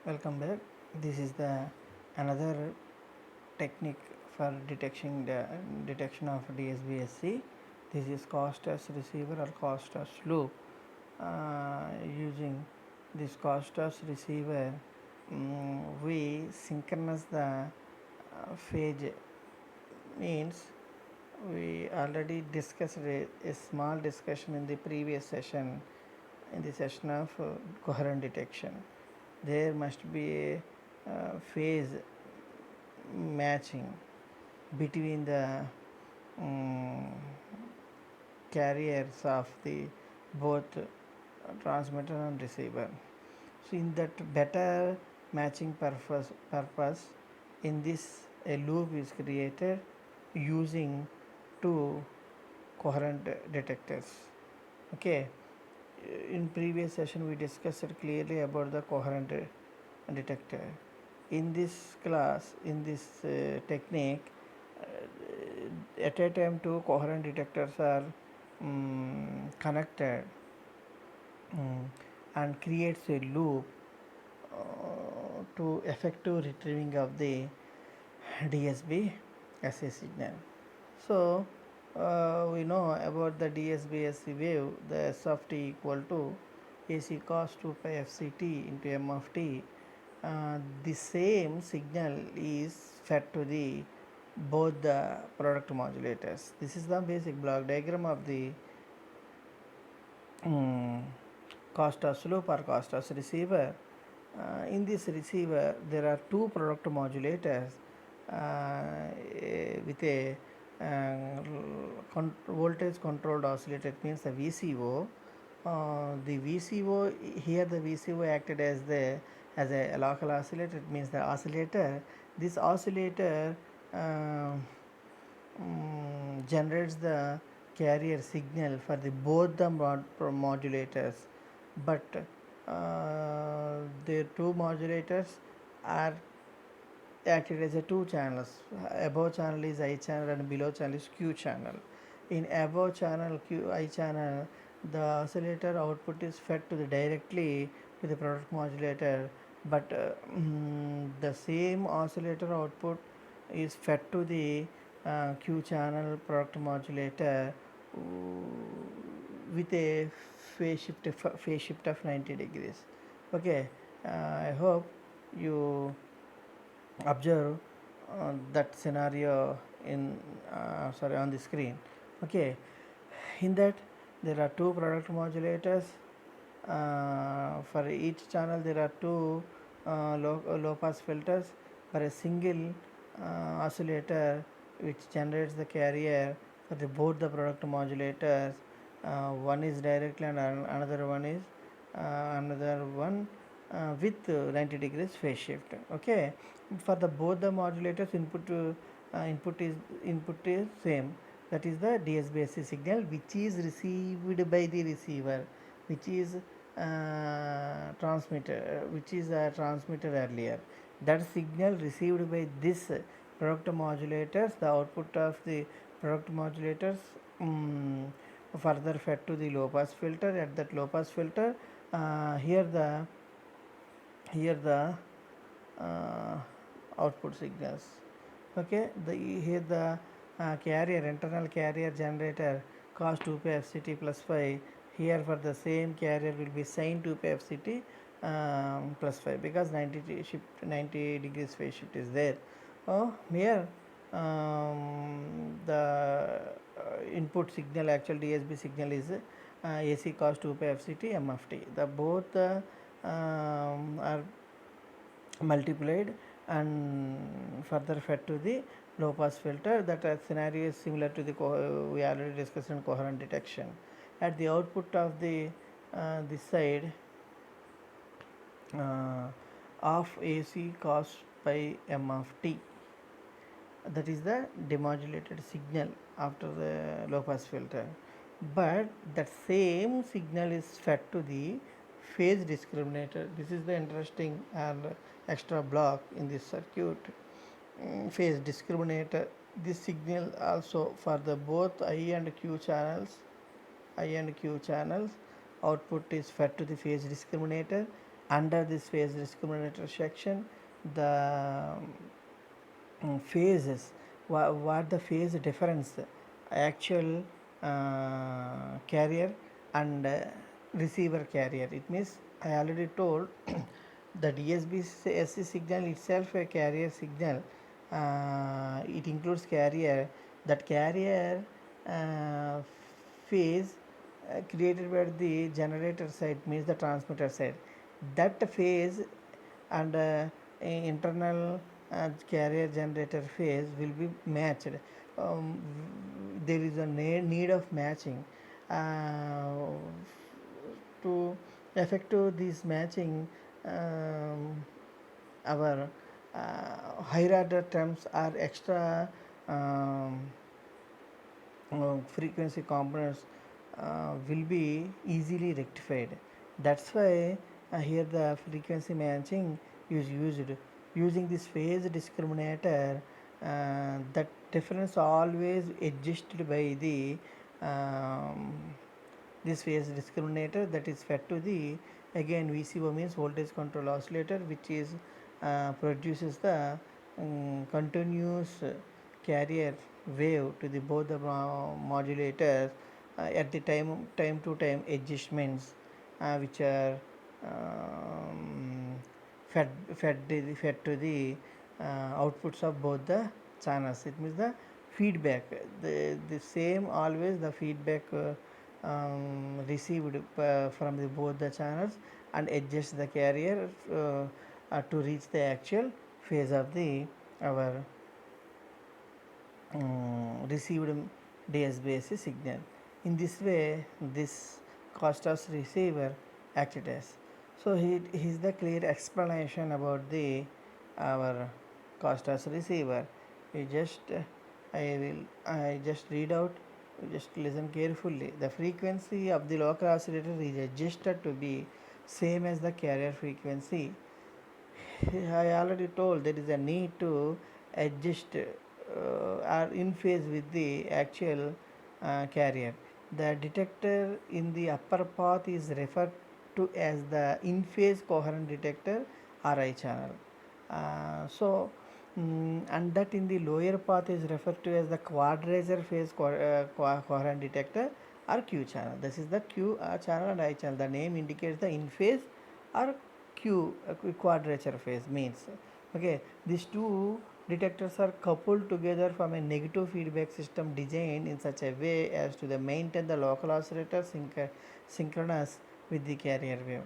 Welcome back. This is the another technique for detection of DSBSC. This is cost as receiver or cost as loop. Using this cost as receiver, we synchronize the phase. Means we already discussed a small discussion in the previous session, in the session of coherent detection. There must be a phase matching between the um, carriers of the both transmitter and receiver. So in that better matching purpose, in this a loop is created using two coherent detectors. Okay, in previous session we discussed clearly about the coherent detector. In this class, in this technique, at a time two coherent detectors are connected and creates a loop to effective retrieving of the DSB SA signal. So we know about the DSB SC wave, the S of t equal to AC cos 2 pi FCT into M of t. The same signal is fed to the both the product modulators. This is the basic block diagram of the cost as loop or cost as receiver. In this receiver, there are two product modulators with a voltage controlled oscillator. It means the VCO. The VCO here, the VCO acted as a local oscillator. It means the oscillator. This oscillator generates the carrier signal for the both the modulators, but the two modulators are acted as a two channels. Above channel is I channel and below channel is Q channel. In above channel I channel, the oscillator output is fed to the directly to the product modulator, but the same oscillator output is fed to the Q channel product modulator with a phase shift of 90 degrees. Okay, I hope you observe that scenario in on the screen. Okay, in that there are two product modulators. For each channel there are two low pass filters. For a single oscillator which generates the carrier for both the product modulators, one is directly and another one is with 90 degrees phase shift. Okay, for the both the modulators input is same, that is the DSBSC signal which is received by the receiver, which is transmitted earlier. That signal received by this product modulators, the output of the product modulators further fed to the low pass filter. At that low pass filter, here the output signals. Okay, here the carrier, internal carrier generator cos 2 pi FCT plus phi. Here for the same carrier will be sin 2 pi FCT plus phi, because 90 degrees phase shift is there. Here the input signal, actual DSB signal is AC cos 2 pi FCT M of t. The both are multiplied and further fed to the low pass filter. That scenario is similar to the we already discussed in coherent detection. At the output of the this side, of AC cos pi M of t, that is the demodulated signal after the low pass filter, but that same signal is fed to the phase discriminator. This is the interesting and extra block in this circuit. Phase discriminator, this signal also for the both I and Q channels, output is fed to the phase discriminator, Under this phase discriminator section, the phases, what the phase difference, actual carrier and receiver carrier. It means I already told the DSB-SC signal itself a carrier signal. It includes carrier. That carrier uh, phase created by the generator side, means the transmitter side. That phase and internal carrier generator phase will be matched. um, there is a need of matching. To effective this matching, um, our higher order terms are extra um, frequency components will be easily rectified. That's why here the frequency matching is used. Using this phase discriminator, that difference always adjusted by the um, this phase discriminator, that is fed to the, again, VCO means voltage control oscillator, which is produces the continuous carrier wave to the both the modulators at the time to time adjustments, which are um, fed to the outputs of both the channels. It means the feedback, the same always the feedback received from the both the channels and adjust the carrier to reach the actual phase of the our received DSBC signal. In this way, this Costas receiver acted as. So he is the clear explanation about the our Costas receiver. You just I just read out. Just listen carefully. The frequency of the local oscillator is adjusted to be same as the carrier frequency. I already told there is a need to adjust are in phase with the actual carrier. The detector in the upper path is referred to as the in phase coherent detector or I channel. And that in the lower path is referred to as the quadrature phase coherent detector or Q channel. This is the Q channel and I channel. The name indicates the in phase or Q quadrature phase means. Okay, these two detectors are coupled together from a negative feedback system designed in such a way as to maintain the local oscillator synchronous with the carrier wave.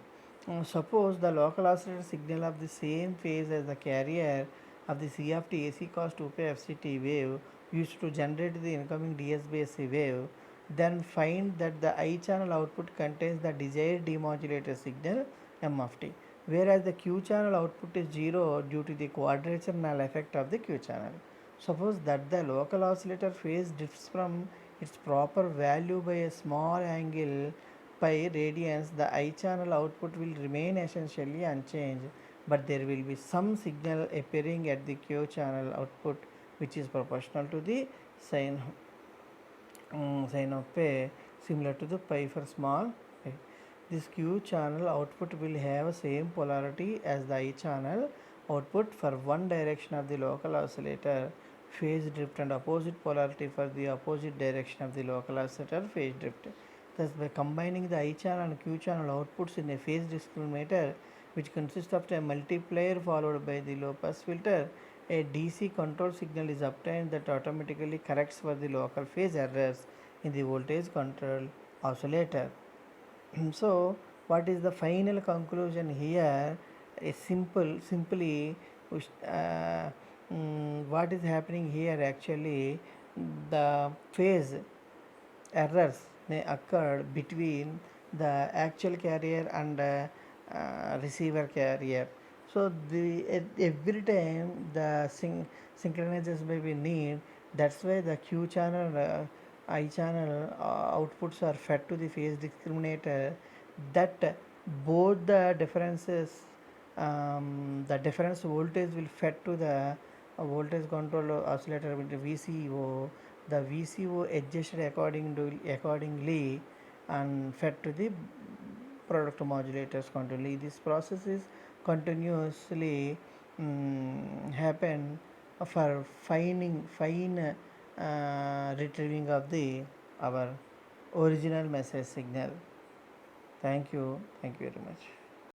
Suppose the local oscillator signal of the same phase as the carrier of the C of t AC cos 2 pi FCT wave used to generate the incoming DSBC wave, then find that the I channel output contains the desired demodulated signal M of t, whereas the Q channel output is 0 due to the quadrature null effect of the Q channel. Suppose that the local oscillator phase drifts from its proper value by a small angle pi radians, the I channel output will remain essentially unchanged, but there will be some signal appearing at the Q channel output which is proportional to the sine of pi, similar to the pi for small pi. This Q channel output will have same polarity as the I channel output for one direction of the local oscillator phase drift and opposite polarity for the opposite direction of the local oscillator phase drift. Thus, by combining the I channel and Q channel outputs in a phase discriminator, which consists of a multiplier followed by the low pass filter, a DC control signal is obtained that automatically corrects for the local phase errors in the voltage control oscillator. So, what is the final conclusion here? A simply, what is happening here actually, the phase errors may occur between the actual carrier and receiver carrier. So every time the synchronizers may be need, that's why the Q channel I channel outputs are fed to the phase discriminator, that both the differences, the difference voltage will fed to the voltage control oscillator with the VCO. The VCO adjusted accordingly and fed to the product modulators continually. This process is continuously happen for fine retrieving of the our original message signal. Thank you very much.